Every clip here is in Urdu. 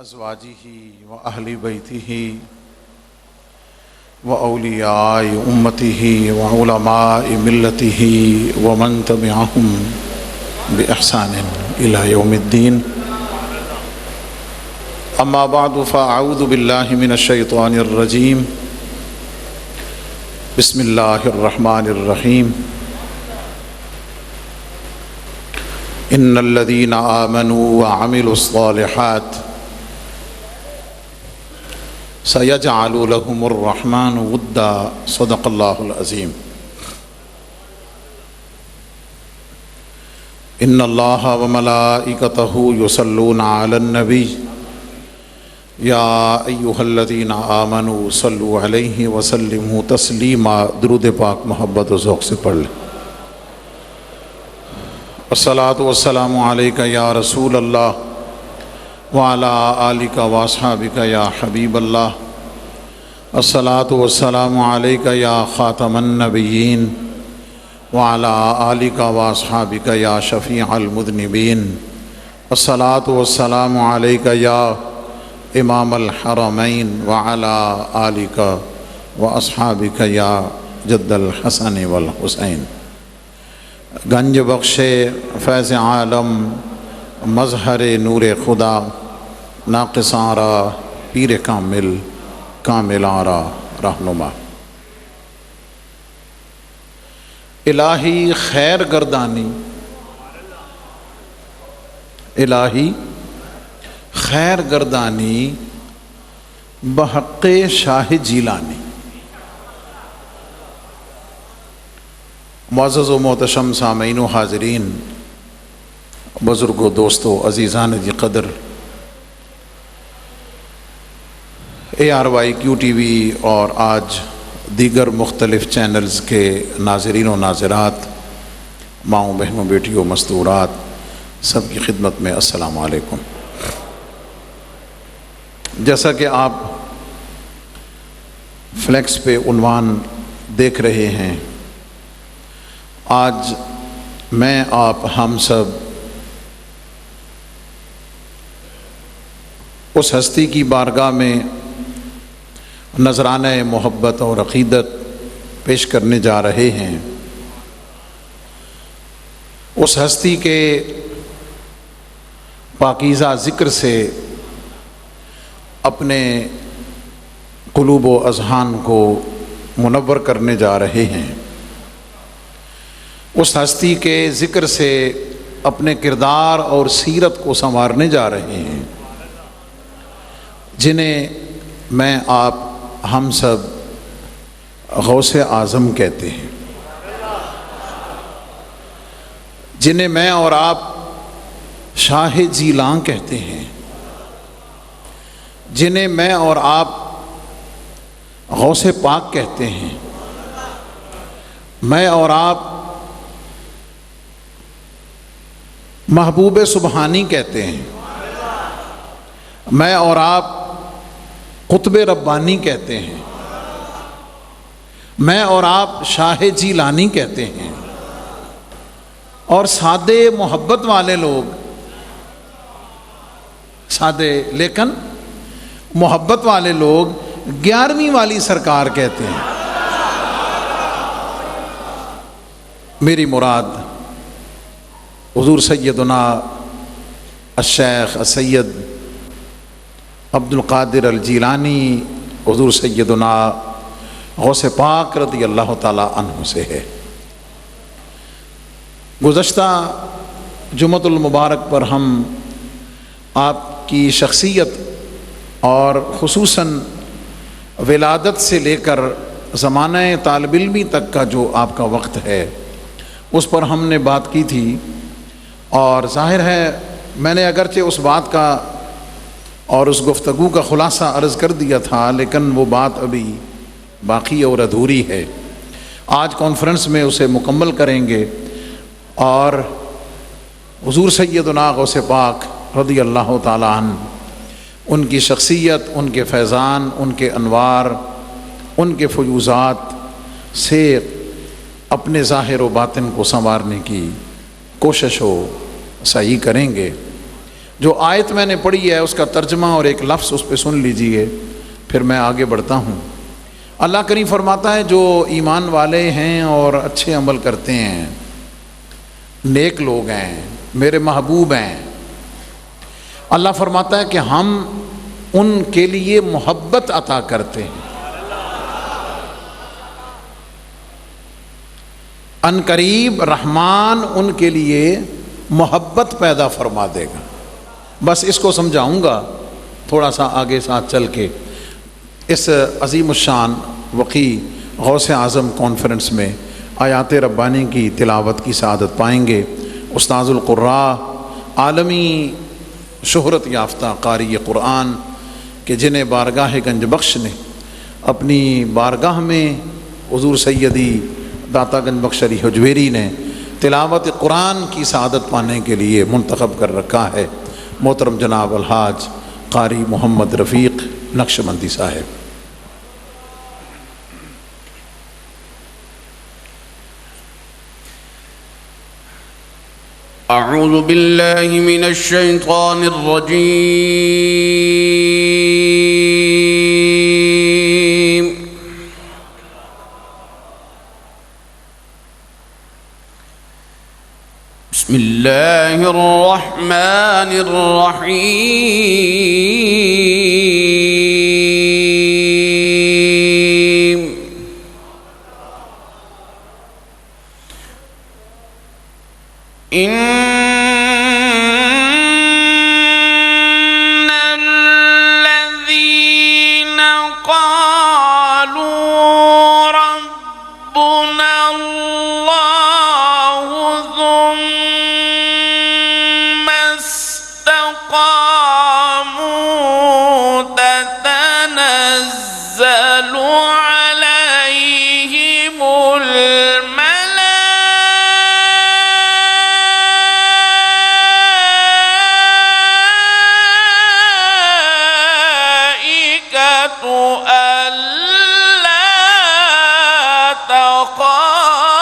وأزواجه وأهل بيته وأولياء أمته وعلماء ملته ومن تبعهم بإحسان إلى يوم الدين. أما بعد فأعوذ بالله من الشيطان الرجيم. بسم الله الرحمن الرحيم. إن الذين آمنوا وعملوا الصالحات سيجعل لهم الرحمن ودا. صدق الله العظيم. إن الله وملائكته يصلون على النبي يا أيها الذين آمنوا صلوا عليه وسلموا تسليما. درود پاک محبت و ذوق سے پڑھ لیں. الصلاۃ والسلام علیک یا رسول اللہ وعلی آلک واصحابک یا حبیب اللہ. الصلاۃ والسلام علیک یا خاتم النبیین وعلی آلک واصحابک یا شفیع المذنبین. الصلاۃ والسلام علیک یا امام الحرمین وعلی آلک واصحابک یا جد الحسن والحسین. گنج بخش فیض عالم مظہر نور خدا ناقص آرا پیر کامل کامل آرا رہنما. الہی خیر گردانی الہی خیر گردانی بحق شاہ جیلانی. معزز و محتشم سامعین و حاضرین، بزرگ و دوستو، عزیزان جی قدر، ARYQ TV اور آج دیگر مختلف چینلز کے ناظرین و ناظرات، ماؤں بہنوں بیٹیوں مستورات، سب کی خدمت میں السلام علیکم. جیسا کہ آپ فلیکس پہ عنوان دیکھ رہے ہیں، آج میں آپ ہم سب اس ہستی کی بارگاہ میں نذرانہ محبت اور عقیدت پیش کرنے جا رہے ہیں. اس ہستی کے پاکیزہ ذکر سے اپنے قلوب و اذہان کو منور کرنے جا رہے ہیں. اس ہستی کے ذکر سے اپنے کردار اور سیرت کو سنوارنے جا رہے ہیں، جنہیں میں آپ ہم سب غوث اعظم کہتے ہیں، جنہیں میں اور آپ شاہ جیلاں کہتے ہیں، جنہیں میں اور آپ غوث پاک کہتے ہیں، میں اور آپ محبوب سبحانی کہتے ہیں، میں اور آپ قطب ربانی کہتے ہیں، میں اور آپ شاہ جیلانی کہتے ہیں. اور سادے محبت والے لوگ، سادے لیکن محبت والے لوگ 11ویں والی سرکار کہتے ہیں. میری مراد حضور سیدنا الشیخ السید عبد القادر الجیلانی، حضور سیدنا غوث پاک رضی اللہ تعالی عنہ سے ہے. گزشتہ جمعۃ المبارک پر ہم آپ کی شخصیت اور خصوصاً ولادت سے لے کر زمانہ طالب علمی تک کا جو آپ کا وقت ہے اس پر ہم نے بات کی تھی. اور ظاہر ہے میں نے اگرچہ اس بات کا اور اس گفتگو کا خلاصہ عرض کر دیا تھا، لیکن وہ بات ابھی باقی اور ادھوری ہے. آج کانفرنس میں اسے مکمل کریں گے اور حضور سیدنا غوث پاک رضی اللہ تعالی عنہ، ان کی شخصیت، ان کے فیضان، ان کے انوار، ان کے فیوزات سے اپنے ظاہر و باطن کو سنوارنے کی کوشش ہو صحیح کریں گے. جو آیت میں نے پڑھی ہے اس کا ترجمہ اور ایک لفظ اس پہ سن لیجئے، پھر میں آگے بڑھتا ہوں۔ اللہ کریم فرماتا ہے جو ایمان والے ہیں اور اچھے عمل کرتے ہیں، نیک لوگ ہیں، میرے محبوب ہیں، اللہ فرماتا ہے کہ ہم ان کے لیے محبت عطا کرتے ہیں، ان قریب رحمان ان کے لیے محبت پیدا فرما دے گا۔ بس اس کو سمجھاؤں گا تھوڑا سا آگے ساتھ چل کے۔ اس عظیم الشان وقی غوث اعظم کانفرنس میں آیات ربانی کی تلاوت کی سعادت پائیں گے استاذ القراء، عالمی شہرت یافتہ قاری قرآن کہ جنہیں بارگاہ گنج بخش نے اپنی بارگاہ میں حضور سیدی داتا گنج بخش علی حجویری نے تلاوت قرآن کی سعادت پانے کے لیے منتخب کر رکھا ہے، محترم جناب الحاج قاری محمد رفیق نقشبندی صاحب۔ اعوذ باللہ من الشیطان الرجیم، بسم اللہ الرحمن الرحیم۔ ان الذين قالوا ربنا الله ثم استقاموا تتنزل عليهم ألا تخافوا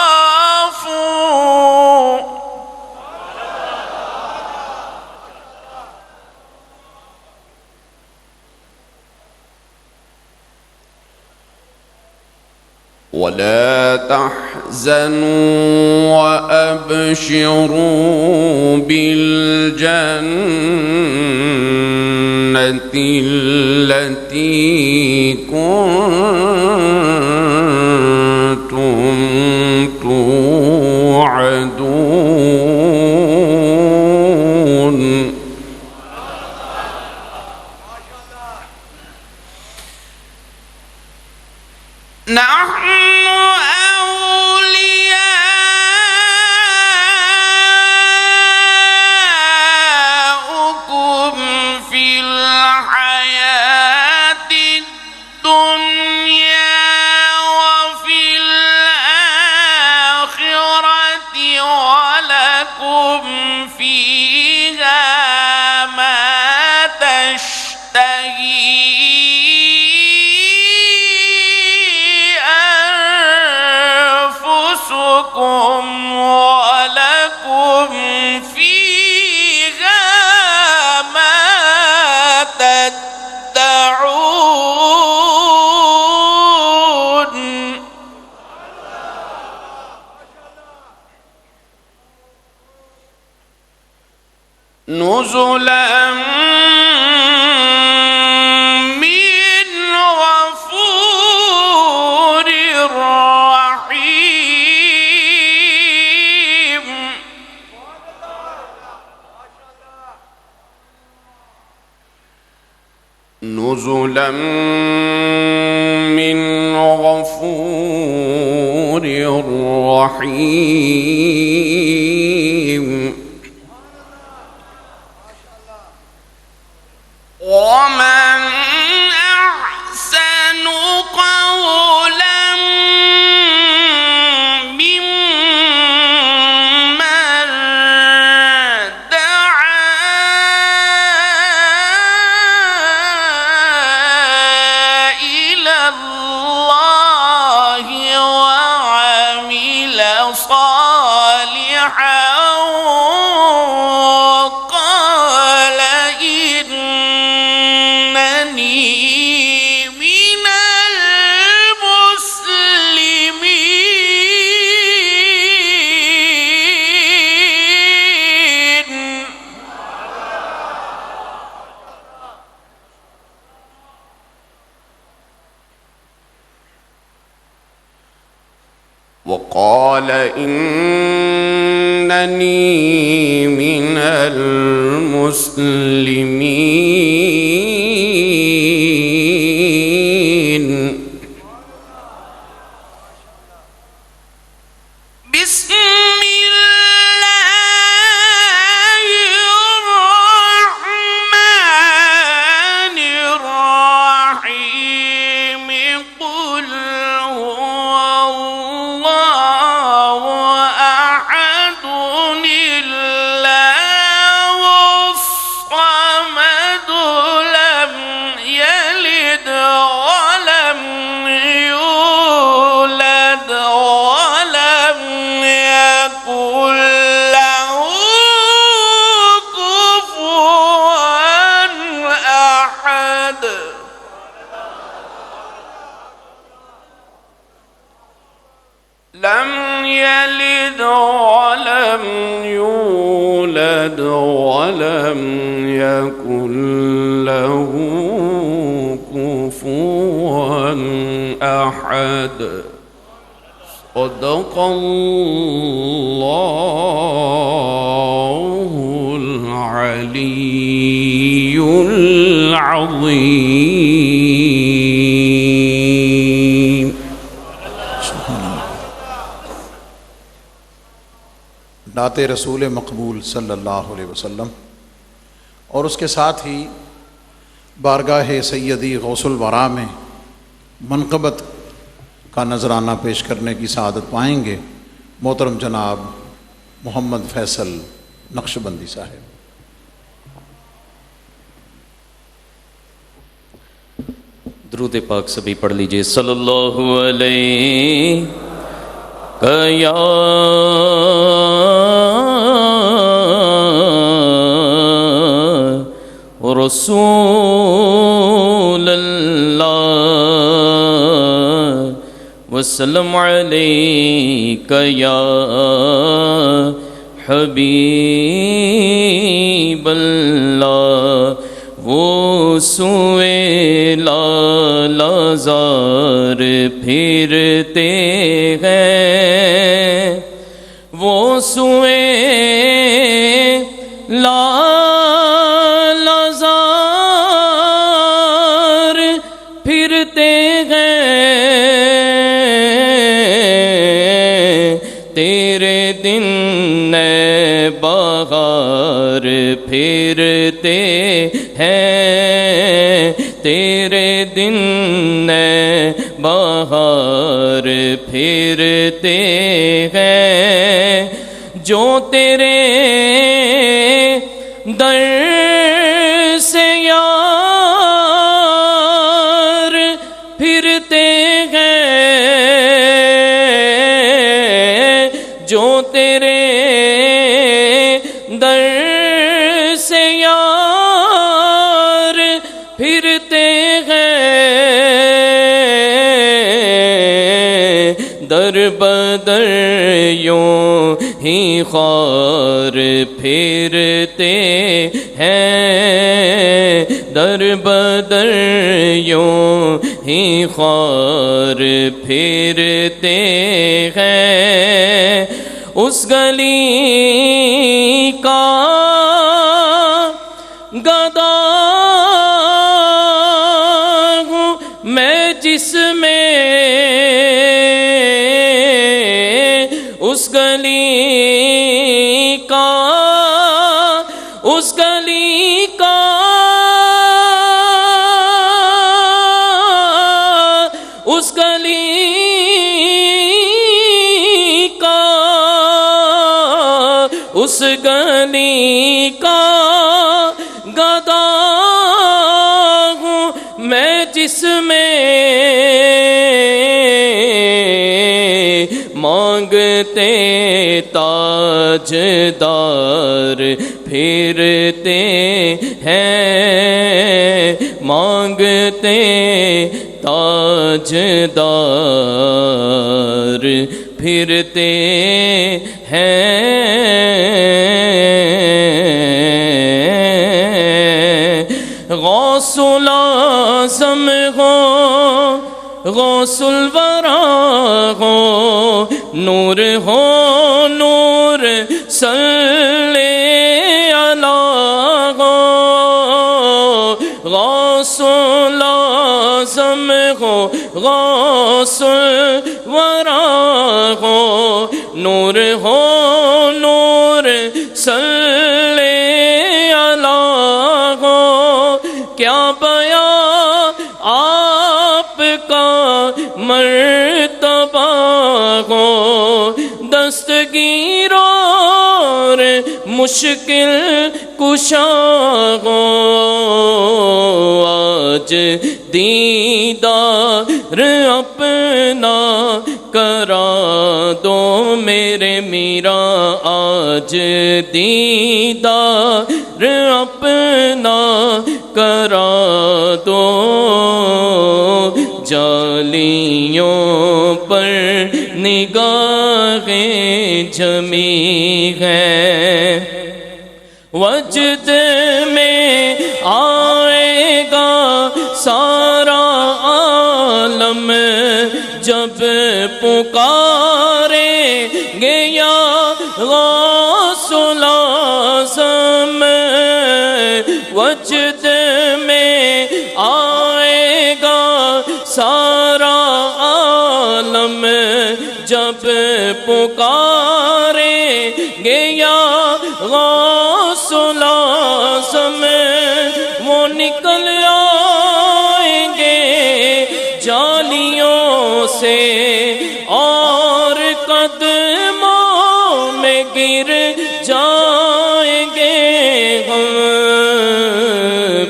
ولا تحزنوا وأبشروا بالجنة التي كنتم توعدون۔ نحن أولياؤكم في الحياة الدنيا وفي الآخرة ولكم فيها ما تشتهي أنفسكم ولكم فيها ما تدعون۔ نزلا من غفور رحيم۔ نزلا من غفور رحيم۔ ومن أحسن قولا ممن دعا إلى الله وعمل صالحا وقال وقال إنني من المسلمين. بسم الله الرحمن الرحيم. قل هو الله أحد الله الصمد لم يلد ولم يولد ولم يكن له كفوا أحد. لم يلد ولم يولد ولم يكن له كفوا أحد. صدق الله العلي العظيم. نعت رسول مقبول صلی اللہ علیہ وسلم اور اس کے ساتھ ہی بارگاہ سیدی غوث الورا میں منقبت کا نذرانہ پیش کرنے کی سعادت پائیں گے محترم جناب محمد فیصل نقشبندی صاحب. درود پاک سبھی پڑھ لیجئے. صلی اللہ علیہ یا رسول اللہ وسلم علیک یا حبیب اللہ. وہ سوئے لالازار پھرتے ہیں، وہ سوئے لالازار پھرتے ہیں، تیرے دن نئے بہار پھرتے ہیں، تیرے دن نئے بہار پھرتے ہیں. جو تیرے در سے یار پھرتے ہیں، جو تیرے در سے یار پھرتے ہیں، در بدر یوں ہی خوار پھرتے ہیں، در بدر یوں ہی خوار پھرتے ہیں. اس گلی کا گدا ہوں میں جس میں، اس گلی کا، اس گلی کا، اس گلی کا، اس گلی کا گدا ہوں میں جس میں مانگتے تاجدار پھرتے ہیں، مانگتے تاجدار پھرتے ہیں. غوث الاعظم ہو غوث الورا ہو نور ہو نور صلی علی ہو غوث العظم ہو غوث الورا ہو نور صلی علی ہو کیا بیان آپ کا مرتبہ ہو دستگیر اور مشکل کشا ہو آج دیدار اپنا کرا دو میرے میرا آج دیدار اپنا کرا دو جالیوں پر نگاہیں جمی ہیں وجد میں آئے گا سارا عالم جب پکاریں گے یا غوث العظم وجد میں آئے گا سارا عالم جب پکاریں گے یا غوث العظم وہ نکل آئیں گے جالیوں سے اور قدموں میں گر جائیں گے ہم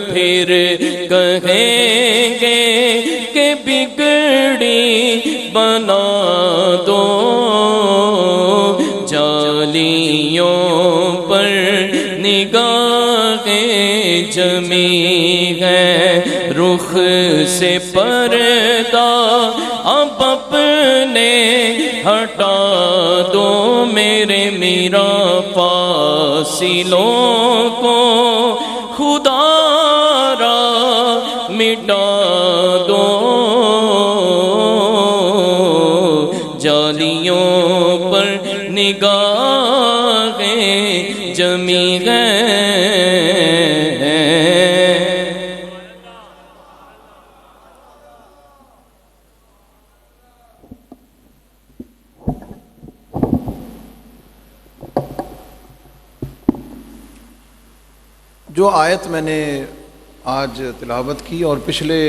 پھر کہیں گے کہ بگڑی بنا دو جالیوں پر نگاہیں جمی ہیں رخ سے پردہ اب اپنے ہٹا دو میرے میرا فاصلوں کو خدا را مٹا دو جالیوں پر نگاہیں جمی ہیں جو آیت میں نے آج تلاوت کی اور پچھلے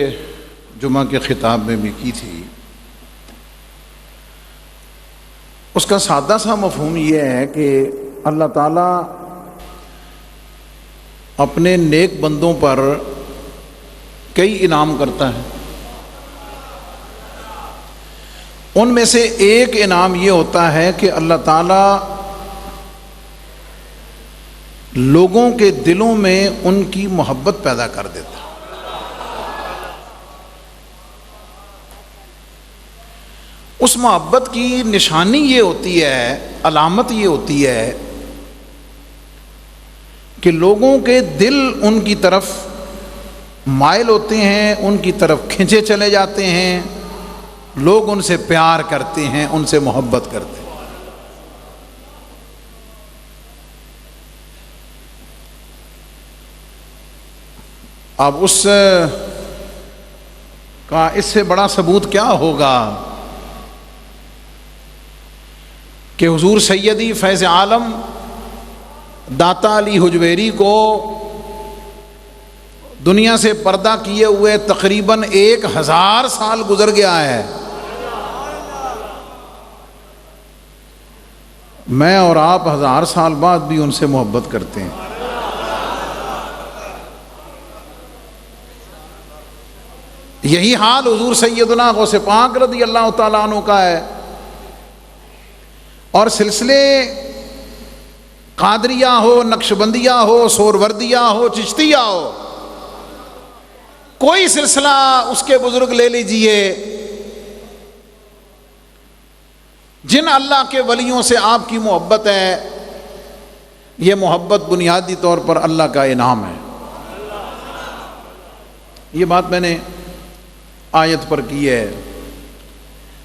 جمعہ کے خطاب میں بھی کی تھی اس کا سادہ سا مفہوم یہ ہے کہ اللہ تعالیٰ اپنے نیک بندوں پر کئی انعام کرتا ہے ان میں سے ایک انعام یہ ہوتا ہے کہ اللہ تعالیٰ لوگوں کے دلوں میں ان کی محبت پیدا کر دیتا ہے اس محبت کی نشانی یہ ہوتی ہے علامت یہ ہوتی ہے کہ لوگوں کے دل ان کی طرف مائل ہوتے ہیں ان کی طرف کھنچے چلے جاتے ہیں لوگ ان سے پیار کرتے ہیں ان سے محبت کرتے ہیں اب اس کا اس سے بڑا ثبوت کیا ہوگا کہ حضور سیدی فیض عالم داتا علی حجویری کو دنیا سے پردہ کیے ہوئے تقریباً 1000 سال گزر گیا ہے میں اور آپ 1000 سال بعد بھی ان سے محبت کرتے ہیں یہی حال حضور سیدنا غوث پاک رضی اللہ تعالیٰ عنہ کا ہے اور سلسلے قادریہ ہو نقشبندیہ ہو سوروردیہ ہو چشتیہ ہو کوئی سلسلہ اس کے بزرگ لے لیجئے جن اللہ کے ولیوں سے آپ کی محبت ہے یہ محبت بنیادی طور پر اللہ کا انعام ہے یہ بات میں نے آیت پر کی ہے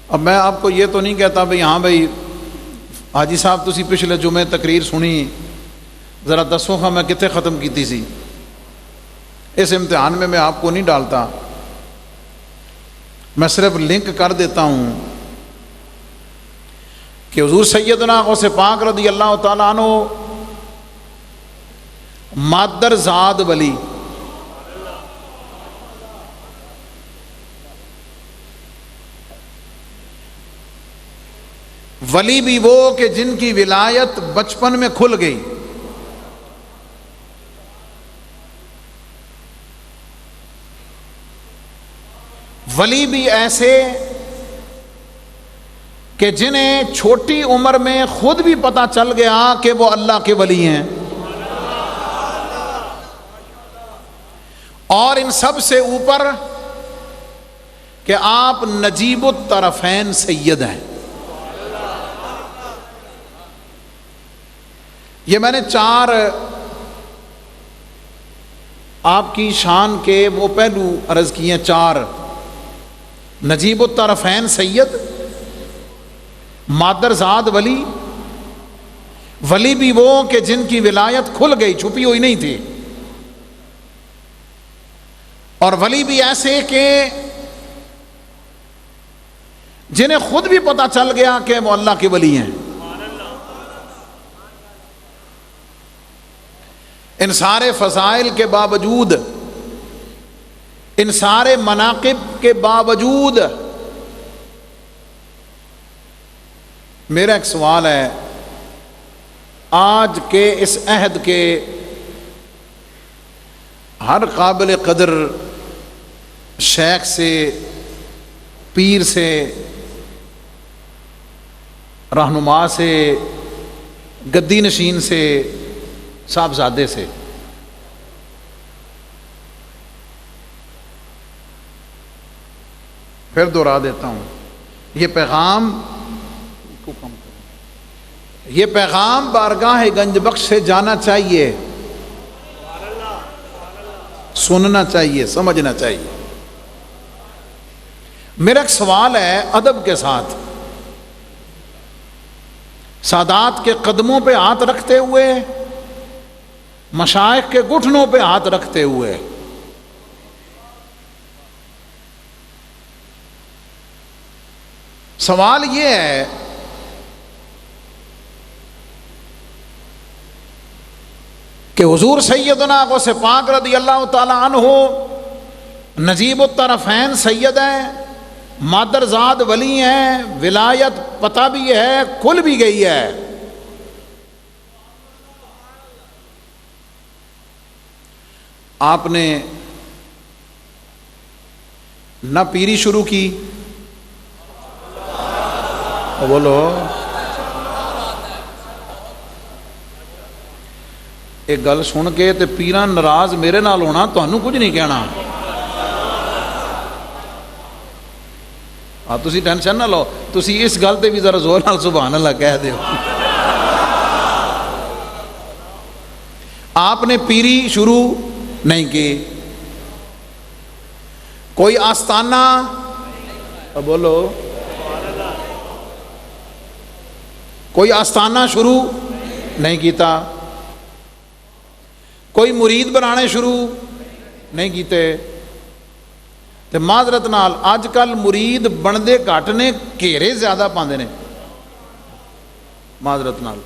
اب میں آپ کو یہ تو نہیں کہتا بھئی ہاں بھئی حاجی صاحب تسی پچھلے جمعے تقریر سنی ذرا دسو میں کتنے ختم کیتی سی. اس امتحان میں آپ کو نہیں ڈالتا, میں صرف لنک کر دیتا ہوں کہ حضور سیدنا غوث پاک رضی اللہ تعالیٰ عنہ مادر زاد ولی, ولی بھی وہ کہ جن کی ولایت بچپن میں کھل گئی, ولی بھی ایسے کہ جنہیں چھوٹی عمر میں خود بھی پتہ چل گیا کہ وہ اللہ کے ولی ہیں, اور ان سب سے اوپر کہ آپ نجیب الطرفین سید ہیں. یہ میں نے 4 آپ کی شان کے وہ پہلو عرض کیے ہیں. 4 نجیب الطرفین سید, مادر زاد ولی, ولی بھی وہ کہ جن کی ولایت کھل گئی, چھپی ہوئی نہیں تھی, اور ولی بھی ایسے کہ جنہیں خود بھی پتہ چل گیا کہ وہ اللہ کے ولی ہیں. ان سارے فضائل کے باوجود, ان سارے مناقب کے باوجود میرا ایک سوال ہے, آج کے اس عہد کے ہر قابل قدر شیخ سے, پیر سے, رہنما سے, گدی نشین سے, صاحبزادے سے, پھر دوہرا دیتا ہوں, یہ پیغام بارگاہ گنج بخش سے جانا چاہیے, سننا چاہیے, سمجھنا چاہیے. میرا ایک سوال ہے ادب کے ساتھ, سادات کے قدموں پہ ہاتھ رکھتے ہوئے, مشائخ کے گھٹنوں پہ ہاتھ رکھتے ہوئے, سوال یہ ہے کہ حضور سیدنا غوث پاک رضی اللہ تعالی عنہ نجیب الطرفین سید ہیں, مادر زاد ولی ہیں, ولایت پتہ بھی ہے, کھل بھی گئی ہے, آپ نے نہ پیری شروع کی, بولو, ایک گل سن کے تے پیراں ناراض میرے نال ہونا, تانوں کچھ نہیں کہنا. تسی ٹینشن نہ لو, تسی اس گل تے بھی ذرا زور نال سبحان اللہ کہہ دیو. آپ نے پیری شروع نہیں کی, کوئی آستانہ, بولو, کوئی آستانہ شروع نہیں کیتا, کوئی مرید بنانے شروع نہیں کیتے. تے معذرت نال اج کل مرید بندے گھٹ نے, گھیرے زیادہ پاندے نے. معذرت نال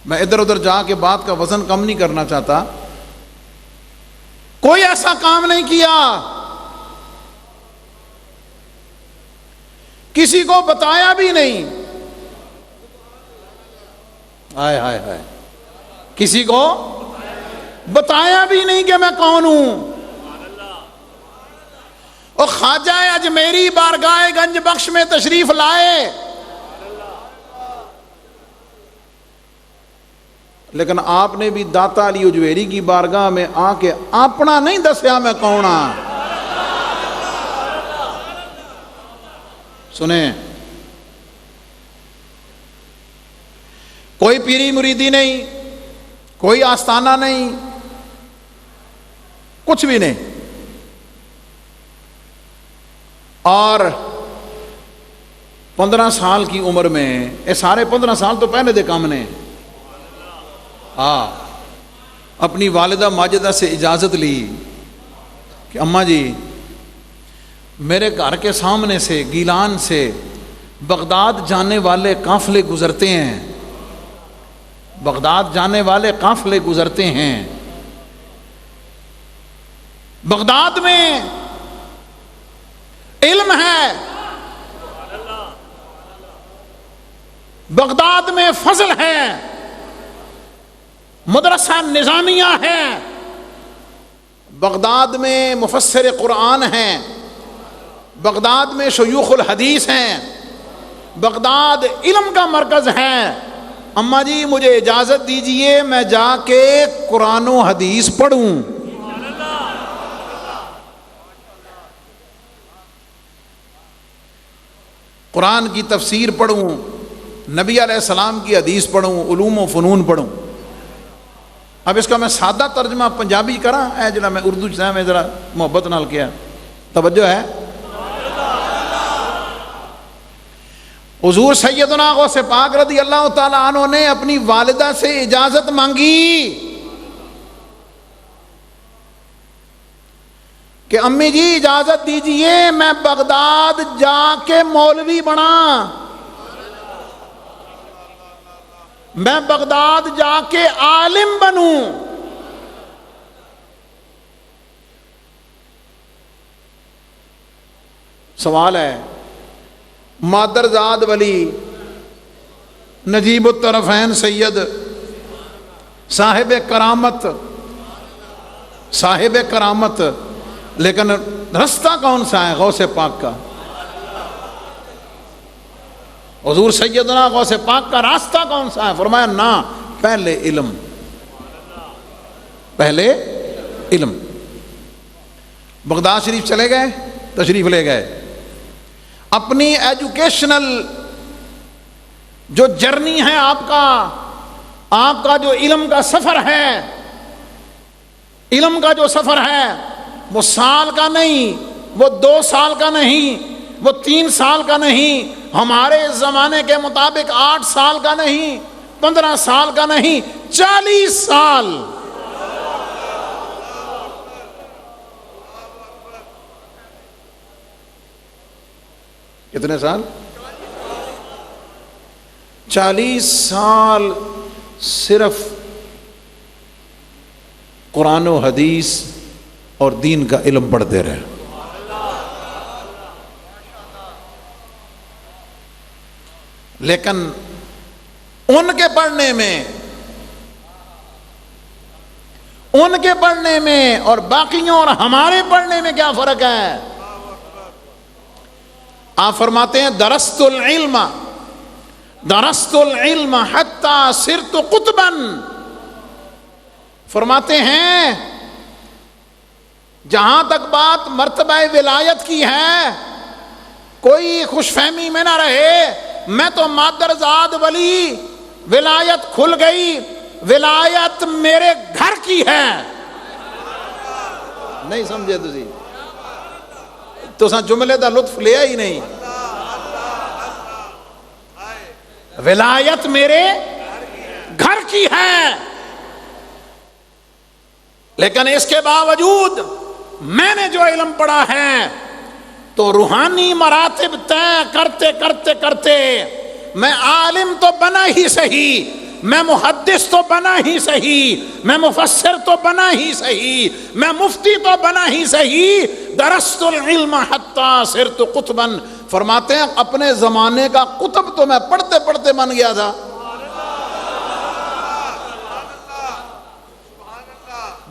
میں ادھر ادھر جا کے بات کا وزن کم نہیں کرنا چاہتا, کوئی ایسا کام نہیں کیا, کسی کو بتایا بھی نہیں, ہائے ہائے ہائے, کسی کو بتایا بھی نہیں کہ میں کون ہوں. اور خواجہ اجمیری بارگاہ گنج بخش میں تشریف لائے, لیکن آپ نے بھی داتا علی اجویری کی بارگاہ میں آ کے اپنا نہیں دسیا میں کون ہاں. سنیں, کوئی پیری مریدی نہیں, کوئی آستانہ نہیں, کچھ بھی نہیں. اور 15 سال کی عمر میں، یہ سارے 15 سال تو پہلے دے کام نے، اپنی والدہ ماجدہ سے اجازت لی کہ اماں جی میرے گھر کے سامنے سے گیلان سے بغداد جانے والے قافلے گزرتے ہیں، بغداد جانے والے قافلے گزرتے ہیں، بغداد میں علم ہے، بغداد میں فضل ہے، مدرسہ نظامیہ ہے، بغداد میں مفسر قرآن ہیں، بغداد میں شیوخ الحدیث ہیں، بغداد علم کا مرکز ہے، اماں جی مجھے اجازت دیجئے میں جا کے قرآن و حدیث پڑھوں۔ قرآن کی تفسیر پڑھوں، نبی علیہ السلام کی حدیث پڑھوں، علوم و فنون پڑھوں۔ اب اس کا میں سادہ ترجمہ پنجابی کراں، اے جڑا میں اردو چاہے میں ذرا محبت نال کیا، توجہ ہے۔ حضور سیدنا غوث پاک رضی اللہ تعالیٰ عنہ نے اپنی والدہ سے اجازت مانگی کہ امی جی اجازت دیجئے میں بغداد جا کے مولوی بنا، میں بغداد جا کے عالم بنوں۔ سوال ہے، مادرزاد ولی نجیب الطرفین سید صاحب کرامت، لیکن رستہ کون سا ہے غوث پاک کا؟ حضور سیدنا غوث پاک کا راستہ کون سا ہے؟ فرمایا نا، پہلے علم۔ بغداد شریف چلے گئے، تشریف لے گئے، اپنی ایجوکیشنل جو جرنی ہے آپ کا جو علم کا سفر ہے، وہ سال کا نہیں، وہ 2 سال کا نہیں، وہ 3 سال کا نہیں، ہمارے زمانے کے مطابق 8 سال کا نہیں، 15 سال کا نہیں، 40 سال۔ کتنے سال؟ 40 سال صرف قرآن و حدیث اور دین کا علم پڑھتے رہے۔ لیکن ان کے پڑھنے میں اور باقیوں اور ہمارے پڑھنے میں کیا فرق ہے؟ آپ فرماتے ہیں درست العلم حتی صرت قطبا، فرماتے ہیں جہاں تک بات مرتبہ ولایت کی ہے کوئی خوش فہمی میں نہ رہے، میں تو مادرزاد ولی، ولایت کھل گئی، ولایت میرے گھر کی ہے۔ نہیں سمجھے تو جملے دا لطف لیا ہی نہیں۔ ولایت میرے گھر کی ہے، لیکن اس کے باوجود میں نے جو علم پڑھا ہے تو روحانی مراتب طے کرتے میں عالم تو بنا ہی صحیح، میں محدث تو بنا ہی صحیح، میں مفسر تو بنا ہی صحیح، میں مفتی تو بنا ہی صحیح، درست العلم حتی صرت قطبا، فرماتے ہیں اپنے زمانے کا قطب تو میں پڑھتے پڑھتے بن گیا تھا۔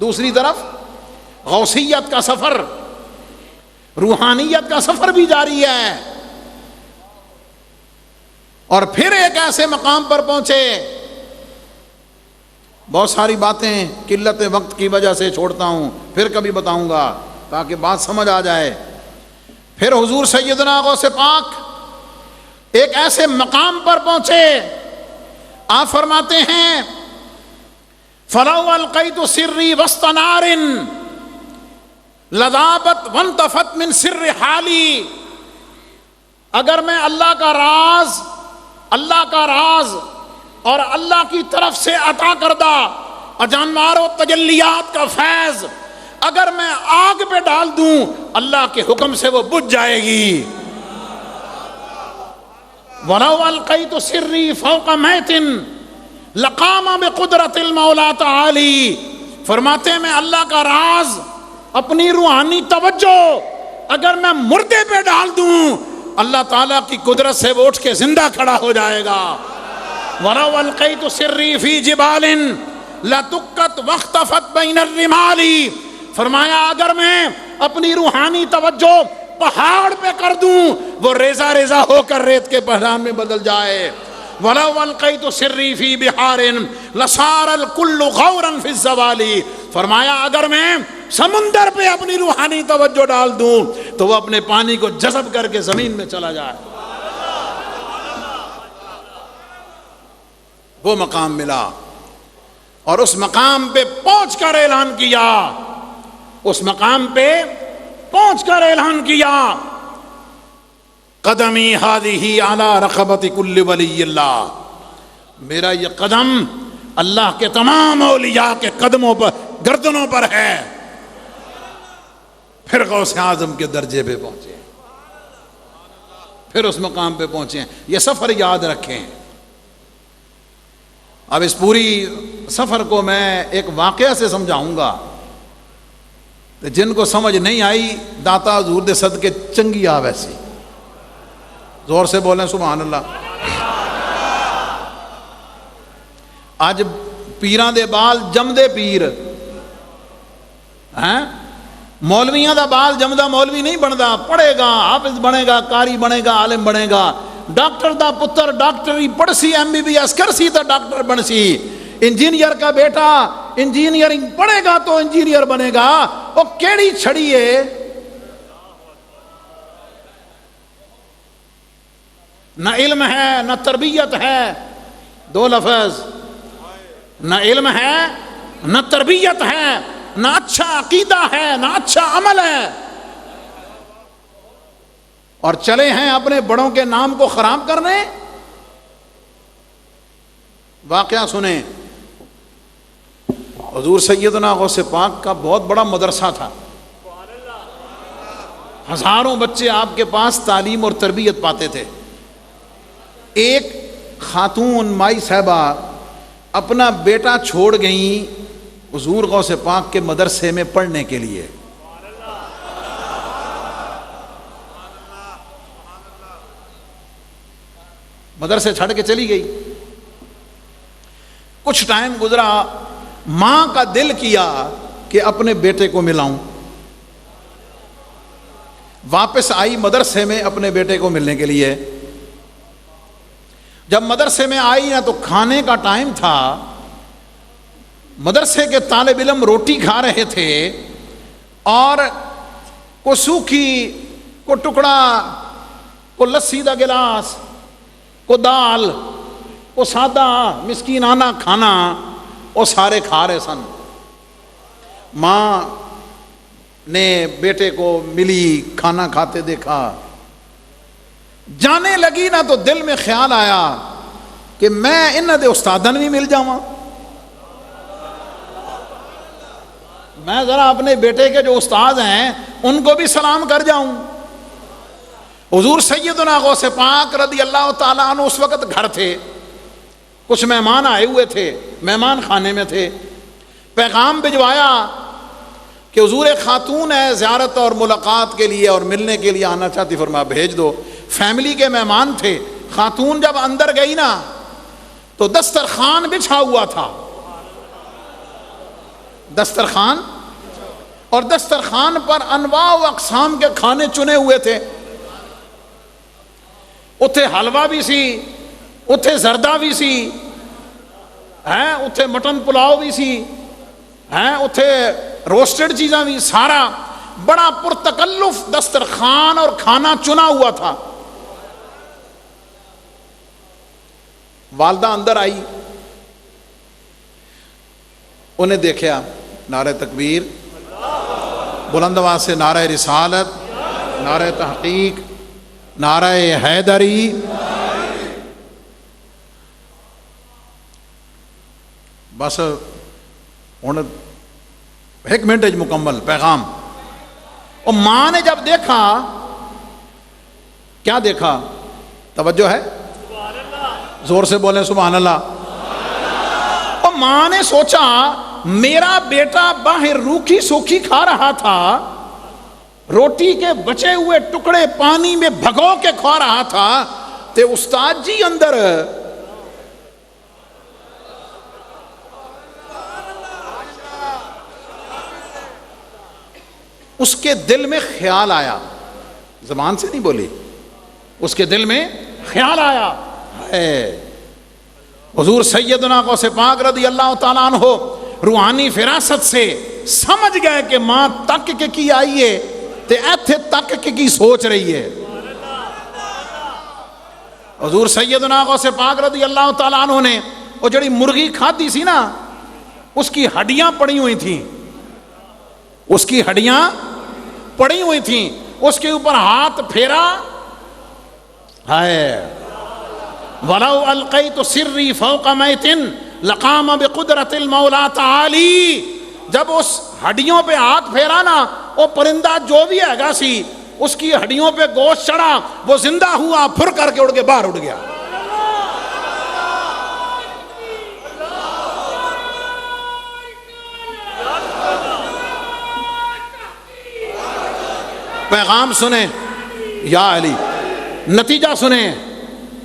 دوسری طرف غوثیت کا سفر، روحانیت کا سفر بھی جاری ہے، اور پھر ایک ایسے مقام پر پہنچے، بہت ساری باتیں قلت وقت کی وجہ سے چھوڑتا ہوں، پھر کبھی بتاؤں گا تاکہ بات سمجھ آ جائے۔ پھر حضور سیدنا غوث پاک ایک ایسے مقام پر پہنچے، آپ فرماتے ہیں فَلَوْ أَلْقَيْتُ سِرِّي وَسْطَ نَارٍ لَذَابَتْ وَانْتَفَتْ مِنْ سِرِّ حَالِي، اگر میں اللہ کا راز اور اللہ کی طرف سے عطا کردہ اجانوار و تجلیات کا فیض اگر میں آگ پہ ڈال دوں اللہ کے حکم سے وہ بجھ جائے گی. وَلَوْ أَلْقَيْتُ سِرِّي فَوْقَ مَيْتٍ لَقَامَ بِقُدْرَةِ الْمَوْلَى تَعَالِي. فرماتے ہیں میں اللہ کا راز، اپنی روحانی توجہ اگر میں مردے پہ ڈال دوں اللہ تعالیٰ کی قدرت سے وہ اٹھ کے زندہ کھڑا ہو جائے گا. وَلَوْ أَلْقَيْتُ سِرِّي فِي جِبَالٍ لَتُكَّتْ وَاخْتَفَتْ بَيْنَ الرِّمَالِ. فرمایا اگر میں اپنی روحانی توجہ پہاڑ پہ کر دوں وہ ریزہ ریزہ ہو کر ریت کے پہاڑ میں بدل جائے. وَلَوْ أَلْقَيْتُ سِرِّي فِي بِحَارٍ لَصَارَ الْكُلُّ غَوْرًا فِي الزَّوَالِ. فرمایا اگر میں سمندر پہ اپنی روحانی توجہ ڈال دوں تو وہ اپنے پانی کو جذب کر کے زمین میں چلا جائے. وہ مقام ملا اور اس مقام پہ پہنچ کر اعلان کیا، اس مقام پہ پہنچ کر اعلان کیا قدمی ہادی علی رقبت کل ولی اللہ. میرا یہ قدم اللہ کے تمام اولیاء کے قدموں پر، گردنوں پر ہے. پھر غوث اعظم کے درجے پہ پہنچے، پھر اس مقام پہ پہنچے. یہ سفر یاد رکھیں. اب اس پوری سفر کو میں ایک واقعہ سے سمجھاؤں گا، جن کو سمجھ نہیں آئی داتا حضور دے صدقے چنگی آ ویسی. زور سے بولیں سبحان اللہ. اج پیراں دے بال جمدے پیر ہیں، مولویاں دا بال جمدہ مولوی نہیں بندا، پڑھے گا، حافظ بنے گا، قاری بنے گا، عالم بنے گا. ڈاکٹر دا پتر ڈاکٹری پڑھ سی، MBBS کر سی تو ڈاکٹر بن سی. انجینئر کا بیٹا انجینئرنگ پڑھے گا تو انجینئر بنے گا. وہ کیڑی چھڑی ہے، نہ علم ہے نہ تربیت ہے. دو لفظ، نہ علم ہے نہ تربیت ہے، نہ اچھا عقیدہ ہے نہ اچھا عمل ہے، اور چلے ہیں اپنے بڑوں کے نام کو خراب کرنے. واقعہ سنیں. حضور سیدنا غوث پاک کا بہت بڑا مدرسہ تھا، ہزاروں بچے آپ کے پاس تعلیم اور تربیت پاتے تھے. ایک خاتون مائی صاحبہ اپنا بیٹا چھوڑ گئیں حضور غوث پاک کے مدرسے میں پڑھنے کے لیے. مدرسے چھڑ کے چلی گئی. کچھ ٹائم گزرا، ماں کا دل کیا کہ اپنے بیٹے کو ملاؤں. واپس آئی مدرسے میں اپنے بیٹے کو ملنے کے لیے. جب مدرسے میں آئی نا تو کھانے کا ٹائم تھا. مدرسے کے طالب علم روٹی کھا رہے تھے اور کو سوکھی، کو ٹکڑا، کو لسی دا گلاس، کو دال، کو سادہ مسکینانہ کھانا، وہ سارے کھا رہے سن. ماں نے بیٹے کو ملی، کھانا کھاتے دیکھا، جانے لگی نا تو دل میں خیال آیا کہ میں انہاں دے استادن بھی مل جاواں. میں ذرا اپنے بیٹے کے جو استاد ہیں ان کو بھی سلام کر جاؤں. حضور سیدنا غوث پاک رضی اللہ تعالیٰ عنہ اس وقت گھر تھے. کچھ مہمان آئے ہوئے تھے، مہمان خانے میں تھے. پیغام بھجوایا کہ حضور خاتون ہے، زیارت اور ملاقات کے لیے اور ملنے کے لیے آنا چاہتی، فرمایا بھیج دو. فیملی کے مہمان تھے. خاتون جب اندر گئی نا تو دسترخوان بچھا ہوا تھا، دسترخوان، اور دسترخوان پر انواع و اقسام کے کھانے چنے ہوئے تھے. اتھے حلوہ بھی سی، اتھے زردہ بھی سی، ہیں اتھے مٹن پلاؤ بھی سی، ہیں اتھے روسٹڈ چیزاں بھی. سارا بڑا پرتکلف دسترخوان اور کھانا چنا ہوا تھا. والدہ اندر آئی، انہیں دیکھا، نعرہ تکبیر، بلند آواز سے نعرہ رسالت، نعرہ تحقیق، نعرہ حیدری. بس ہوں 1 منٹ مکمل پیغام. اور ماں نے جب دیکھا, کیا دیکھا؟ توجہ ہے؟ زور سے بولیں سبحان اللہ. اور ماں نے سوچا میرا بیٹا باہر روکھی سوکھی کھا رہا تھا, روٹی کے بچے ہوئے ٹکڑے پانی میں بھگو کے کھا رہا تھا, تے استاد جی اندر اس کے دل میں خیال آیا, زبان سے نہیں بولی, اس کے دل میں خیال آیا. حضور سیدنا غوث پاک رضی اللہ تعالیٰ عنہ روحانی فراست سے سمجھ گئے کہ ماں تک کے کی آئی ہے تے ایتھے تک کے کی سوچ رہی ہے. حضور سیدنا غوث پاک رضی اللہ تعالیٰ عنہ نے وہ جڑی مرغی کھادی سی نا, اس کی ہڈیاں پڑی ہوئی تھیں, اس کی ہڈیاں پڑی ہوئی تھیں, اس کے اوپر ہاتھ پھیرا, ہائے وَلَوْ أَلْقَيْتُ سِرِّي فَوْقَ مَيْتٍ لَقَامَ بِقُدْرَةِ الْمَوْلَى تَعَالِي. جب اس ہڈیوں پہ ہاتھ پھیرا نا, وہ پرندہ جو بھی ہے گا سی, اس کی ہڈیوں پہ گوشت چڑھا, وہ زندہ ہوا, پھر کر کے اڑ کے باہر اڑ گیا. پیغام سنیں یا علی, نتیجہ سنیں,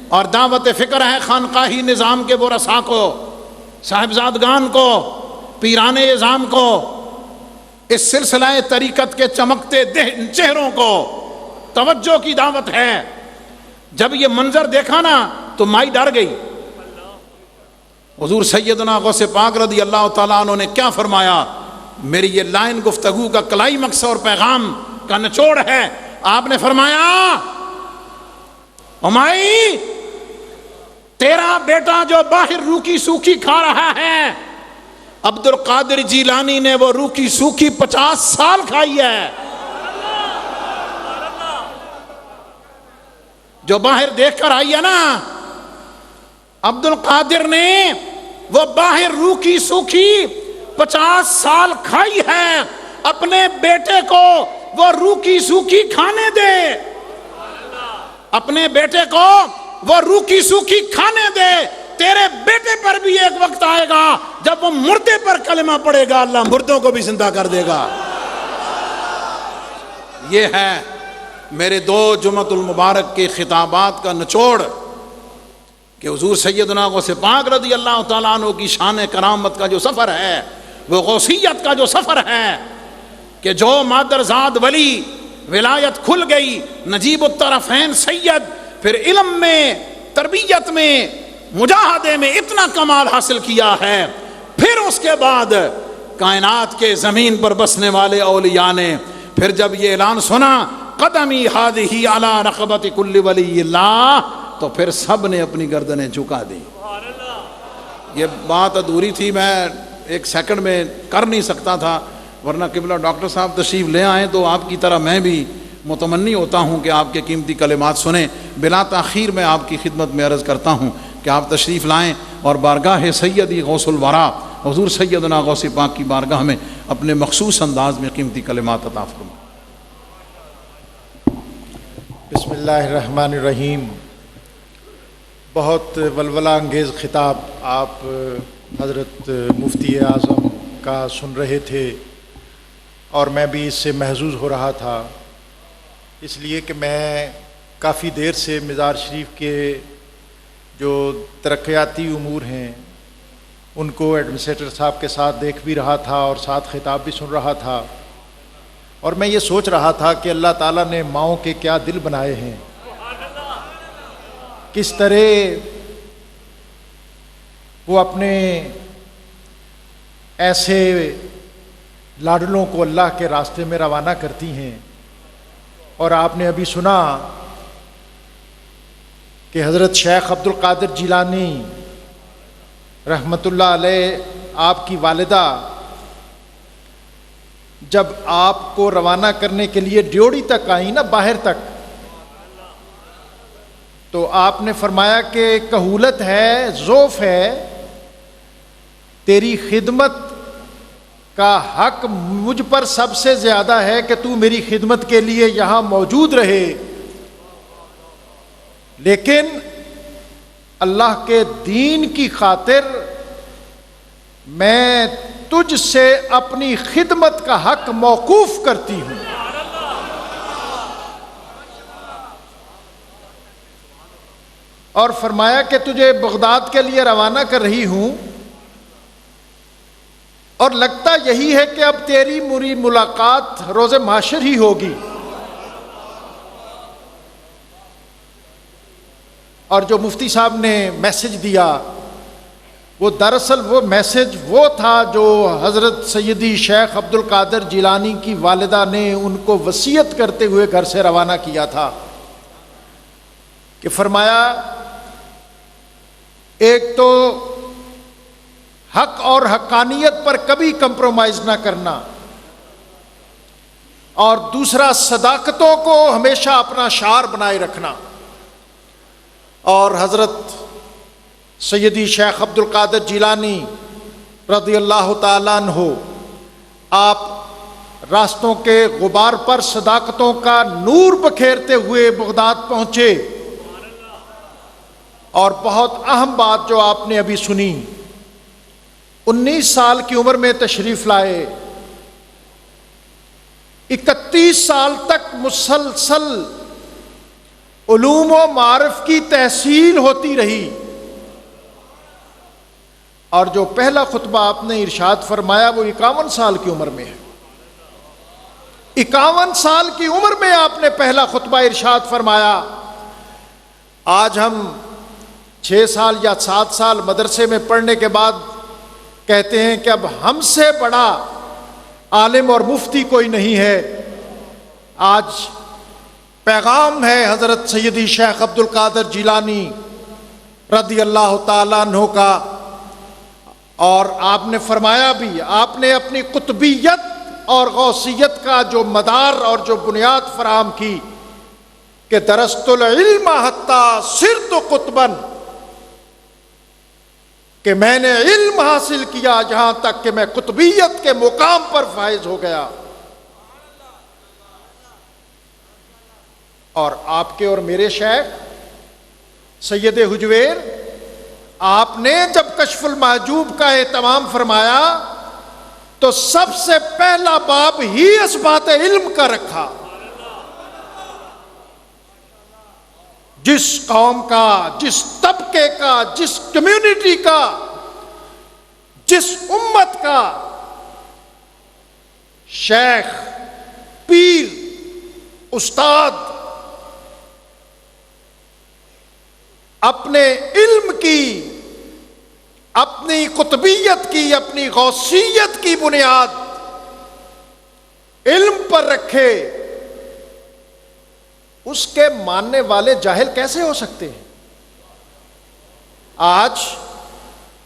اور دعوت فکر ہے خانقاہی نظام کے ورثاء کو, صاحبزادگان کو, پیران اعظام کو, اس سلسلہ طریقت کے چمکتے چہروں کو توجہ کی دعوت ہے. جب یہ منظر دیکھا نا تو مائی ڈر گئی. حضور سیدنا غوث پاک رضی اللہ تعالیٰ عنہ نے کیا فرمایا؟ میری یہ لائن گفتگو کا کلائمیکس اور پیغام کا نچوڑ ہے. آپ نے فرمایا امائی, تیرا بیٹا جو باہر روکی سوکھی کھا رہا ہے, عبد القادر جیلانی نے وہ روکی سوکھی 50 سال کھائی ہے. جو باہر دیکھ کر آئی ہے نا, عبد القادر نے وہ باہر روکی سوکھی 50 سال کھائی ہے. اپنے بیٹے کو وہ روکی سوکھی کھانے دے, اپنے بیٹے کو وہ روکی سوکھی کھانے دے. تیرے بیٹے پر بھی ایک وقت آئے گا جب وہ مردے پر کلمہ پڑے گا, اللہ مردوں کو بھی زندہ کر دے گا. یہ ہے میرے 2 جمعۃ المبارک کے خطابات کا نچوڑ کہ حضور سیدنا غوث پاک رضی اللہ تعالیٰ عنہ کی شان کرامت کا جو سفر ہے, وہ غوثیت کا جو سفر ہے, کہ جو مادرزاد ولی ولایت کھل گئی, نجیب الطرفین سید, پھر علم میں, تربیت میں, مجاہدے میں اتنا کمال حاصل کیا ہے. پھر اس کے بعد کائنات کے زمین پر بسنے والے اولیاء نے پھر جب یہ اعلان سنا قدمی ہادہی علی رقبت کل ولی اللہ, تو پھر سب نے اپنی گردنیں جھکا دی. یہ بات ادھوری تھی, میں 1 سیکنڈ میں کر نہیں سکتا تھا, ورنہ قبلہ ڈاکٹر صاحب تشریف لے آئیں تو آپ کی طرح میں بھی متمنی ہوتا ہوں کہ آپ کے قیمتی کلمات سنیں. بلا تاخیر میں آپ کی خدمت میں عرض کرتا ہوں کہ آپ تشریف لائیں اور بارگاہ سیدی غوث الورا حضور سیدنا غوث پاک کی بارگاہ میں اپنے مخصوص انداز میں قیمتی کلمات عطا فرمائیں. بسم اللہ الرحمن الرحیم. بہت ولولہ انگیز خطاب آپ حضرت مفتی اعظم کا سن رہے تھے, اور میں بھی اس سے محظوظ ہو رہا تھا, اس لیے کہ میں کافی دیر سے مزار شریف کے جو ترقیاتی امور ہیں ان کو ایڈمنسٹریٹر صاحب کے ساتھ دیکھ بھی رہا تھا اور ساتھ خطاب بھی سن رہا تھا, اور میں یہ سوچ رہا تھا کہ اللہ تعالیٰ نے ماؤں کے کیا دل بنائے ہیں, کس طرح وہ اپنے ایسے لاڈلوں کو اللہ کے راستے میں روانہ کرتی ہیں. اور آپ نے ابھی سنا کہ حضرت شیخ عبد القادر جیلانی رحمۃ اللہ علیہ, آپ کی والدہ جب آپ کو روانہ کرنے کے لیے ڈیوڑی تک آئیں نا, باہر تک, تو آپ نے فرمایا کہ کہولت ہے، ذوف ہے، تیری خدمت کا حق مجھ پر سب سے زیادہ ہے کہ تو میری خدمت کے لیے یہاں موجود رہے، لیکن اللہ کے دین کی خاطر میں تجھ سے اپنی خدمت کا حق موقوف کرتی ہوں۔ اور فرمایا کہ تجھے بغداد کے لیے روانہ کر رہی ہوں، اور لگتا یہی ہے کہ اب تیری میری ملاقات روز محشر ہی ہوگی۔ اور جو مفتی صاحب نے میسج دیا وہ دراصل وہ میسج وہ تھا جو حضرت سیدی شیخ عبد القادر جیلانی کی والدہ نے ان کو وصیت کرتے ہوئے گھر سے روانہ کیا تھا، کہ فرمایا ایک تو حق اور حقانیت پر کبھی کمپرومائز نہ کرنا، اور دوسرا صداقتوں کو ہمیشہ اپنا شعار بنائے رکھنا۔ اور حضرت سیدی شیخ عبد القادر جیلانی رضی اللہ تعالیٰ عنہ آپ راستوں کے غبار پر صداقتوں کا نور بکھیرتے ہوئے بغداد پہنچے، اور بہت اہم بات جو آپ نے ابھی سنی، 19 سال کی عمر میں تشریف لائے، 31 سال تک مسلسل علوم و معارف کی تحصیل ہوتی رہی، اور جو پہلا خطبہ آپ نے ارشاد فرمایا وہ 51 سال کی عمر میں ہے۔ 51 سال کی عمر میں آپ نے پہلا خطبہ ارشاد فرمایا۔ آج ہم 6 سال یا 7 سال مدرسے میں پڑھنے کے بعد کہتے ہیں کہ اب ہم سے بڑا عالم اور مفتی کوئی نہیں ہے۔ آج پیغام ہے حضرت سیدی شیخ عبد القادر جیلانی رضی اللہ تعالیٰ عنہ کا، اور آپ نے فرمایا بھی، آپ نے اپنی قطبیت اور غوثیت کا جو مدار اور جو بنیاد فراہم کی کہ درست العلم حتی صرت قطبا، کہ میں نے علم حاصل کیا جہاں تک کہ میں قطبیت کے مقام پر فائز ہو گیا۔ اور آپ کے اور میرے شیخ سید حجویر، آپ نے جب کشف المحجوب کا اہتمام فرمایا تو سب سے پہلا باب ہی اثبات علم کا رکھا۔ جس قوم کا، جس طبقے کا، جس کمیونٹی کا، جس امت کا شیخ، پیر، استاد اپنے علم کی، اپنی قطبیت کی، اپنی غوثیت کی بنیاد علم پر رکھے، اس کے ماننے والے جاہل کیسے ہو سکتے ہیں؟ آج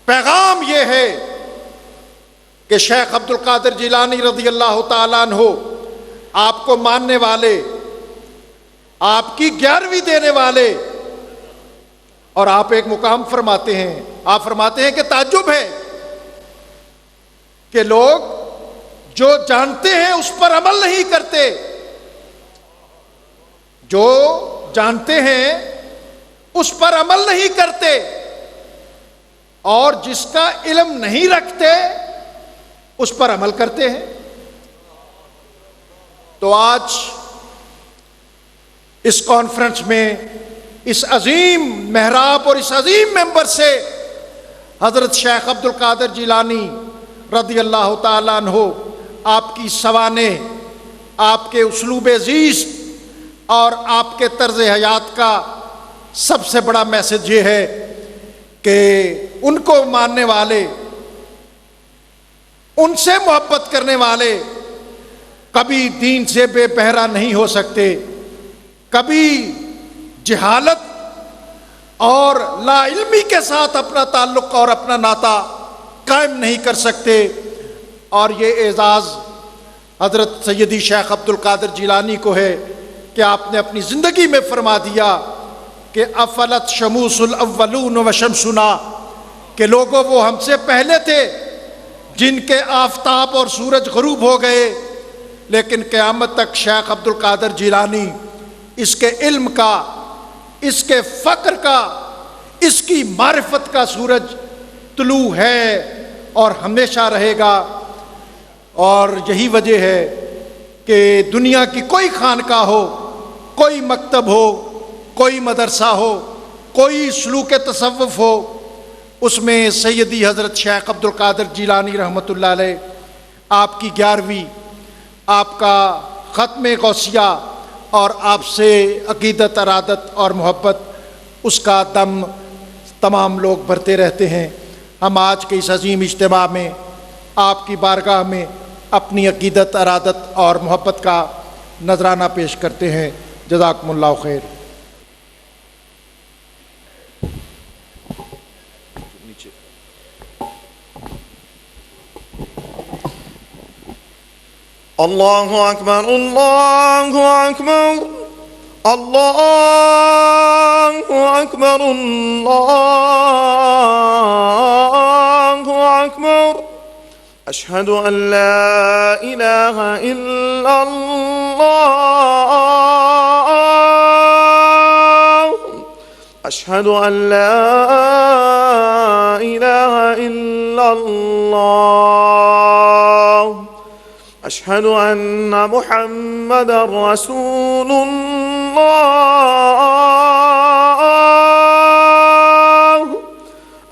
پیغام یہ ہے کہ شیخ عبد القادر جیلانی رضی اللہ تعالیٰ عنہ آپ کو ماننے والے، آپ کی 11ویں دینے والے، اور آپ ایک مقام فرماتے ہیں، آپ فرماتے ہیں کہ تعجب ہے کہ لوگ جو جانتے ہیں اس پر عمل نہیں کرتے، جو جانتے ہیں اس پر عمل نہیں کرتے، اور جس کا علم نہیں رکھتے اس پر عمل کرتے ہیں۔ تو آج اس کانفرنس میں اس عظیم محراب اور اس عظیم ممبر سے حضرت شیخ عبد القادر جیلانی رضی اللہ تعالیٰ عنہ آپ کی سوانح، آپ کے اسلوب زیست اور آپ کے طرز حیات کا سب سے بڑا میسج یہ ہے کہ ان کو ماننے والے، ان سے محبت کرنے والے کبھی دین سے بے بہرا نہیں ہو سکتے، کبھی جہالت اور لا علمی کے ساتھ اپنا تعلق اور اپنا ناطہ قائم نہیں کر سکتے۔ اور یہ اعزاز حضرت سیدی شیخ عبد القادر جیلانی کو ہے کہ آپ نے اپنی زندگی میں فرما دیا کہ افلت شموس الاولون و شمسنا، کہ لوگوں وہ ہم سے پہلے تھے جن کے آفتاب اور سورج غروب ہو گئے، لیکن قیامت تک شیخ عبد القادر جیلانی اس کے علم کا، اس کے فقر کا، اس کی معرفت کا سورج طلوع ہے اور ہمیشہ رہے گا۔ اور یہی وجہ ہے کہ دنیا کی کوئی خانقاہ ہو، کوئی مکتب ہو، کوئی مدرسہ ہو، کوئی سلوک تصوف ہو، اس میں سیدی حضرت شیخ عبد القادر جیلانی رحمۃ اللہ علیہ، آپ کی 11ویں، آپ کا ختم غوثیہ اور آپ سے عقیدت، ارادت اور محبت، اس کا دم تمام لوگ بھرتے رہتے ہیں۔ ہم آج کے اس عظیم اجتماع میں آپ کی بارگاہ میں اپنی عقیدت، ارادت اور محبت کا نذرانہ پیش کرتے ہیں۔ جزاکم اللہ خیر۔ اللہ اکبر، اللہ اکبر، اللہ اکبر، اللہ اکبر، اشہد ان لا الہ الا اللہ، اشہد ان لا الہ الا اللہ، اشہد ان محمد رسول اللہ،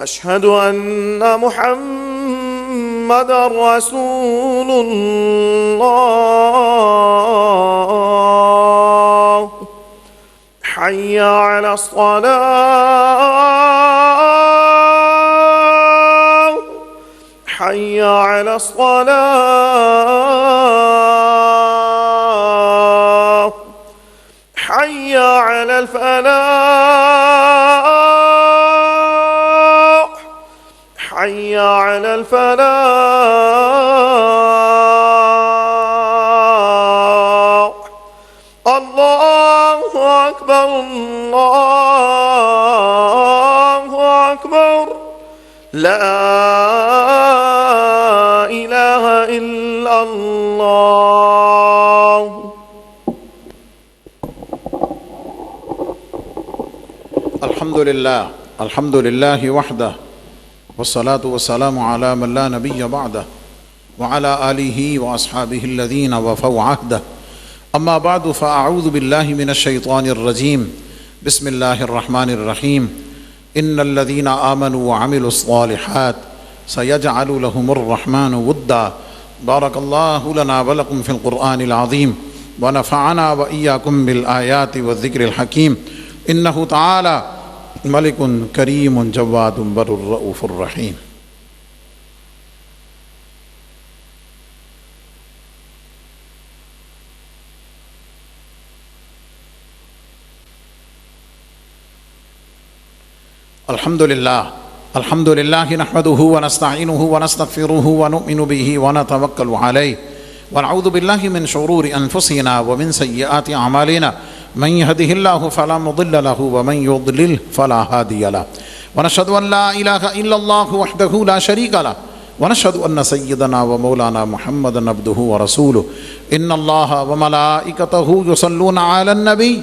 اشہد ان محمد رسول اللہ، حی علی الصلاة، حی علی الصلاة، حی علی الفلاح، حی علی الفلاح، اللہ اکبر، اللہ اکبر، لا الہ الا اللہ۔ الحمد للہ وحدہ والصلاة والسلام علی من لا نبی بعدہ وعلی آلہ واصحابہ الذین وفوا عہدہ، اما بعد فاعوذ باللہ من الشیطان الرجیم، بسم اللہ الرحمن الرحیم، ان الذین آمنوا وعملوا الصالحات سیجعل لهم الرحمن ودا۔ بارک اللہ لنا ولکم فی القرآن العظیم ونفعنا وإیاکم بالآیات والذکر الحکیم، انہ تعالی ملک کریم جواد بر الرؤوف الرحیم۔ الحمد للہ نحمده ونستعینه ونستغفره ونؤمن به ونتوکل علیہ ونعوذ باللہ من شرور انفسنا ومن سیئات اعمالنا، من يهده الله فلا مضل له ومن يضلل فلا هادي له، ونشهد ان لا اله الا الله وحده لا شريك له، ونشهد ان سيدنا ومولانا محمدا عبده ورسوله، ان الله وملائكته يصلون على النبي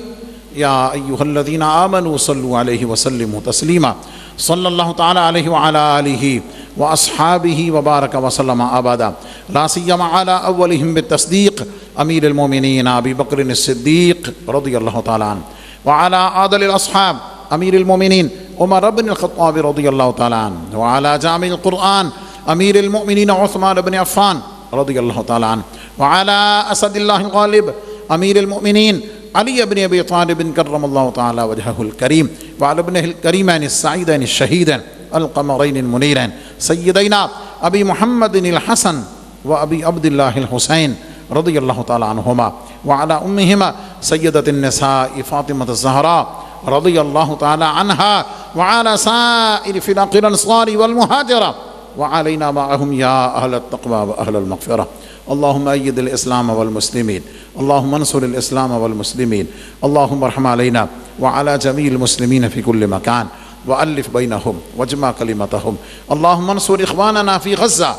يا ايها الذين آمنوا صلوا عليه وسلموا تسليما، صلى الله تعالى عليه وعلى آله وأصحابه وبارك وسلم أبدا، لا سيما على أولهم بالتصديق أمير المؤمنين أبي بكر الصديق رضي الله تعالى عنه، وعلى عادل الأصحاب أمير المؤمنين عمر بن الخطاب رضي الله تعالى عنه، وعلى جامع القرآن أمير المؤمنين عثمان بن عفان رضي الله تعالى عنه، وعلى أسد الله الغالب أمير المؤمنين علي بن أبي طالب كرم الله تعالى وجهه الكريم، وعلى ابنه الكريمين السعيدين الشهيدين القمرين المنيرين سيدينا أبي محمد الحسن وأبي عبد الله الحسين رضي الله تعالى عنهما، وعلى أمهما سيدة النساء فاطمة الزهراء رضي الله تعالى عنها، وعلى سائر فرق الأنصار والمهاجرة، وعلينا معهم يا أهل التقوى وأهل المغفرة، اللهم أيد الإسلام والمسلمين، اللهم انصر الإسلام والمسلمين، اللهم ارحم علينا وعلى جميع المسلمين في كل مكان وألف بينهم واجمع كلمتهم. اللهم انصر إخواننا في غزة،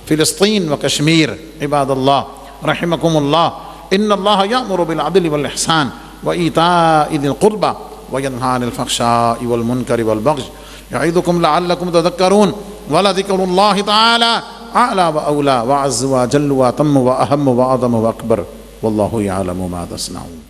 فلسطين وكشمير. عباد الله رحمكم الله، إن الله يأمر بالعدل والإحسان وإيتاء ذي القربى وينهى عن الفحشاء والمنكر والبغي يعظكم لعلكم تذكرون. ولذكر الله تعالى أعلى وأولى وأعز وأجل وأتم وأهم وأعظم وأكبر، والله يعلم ما تصنعون.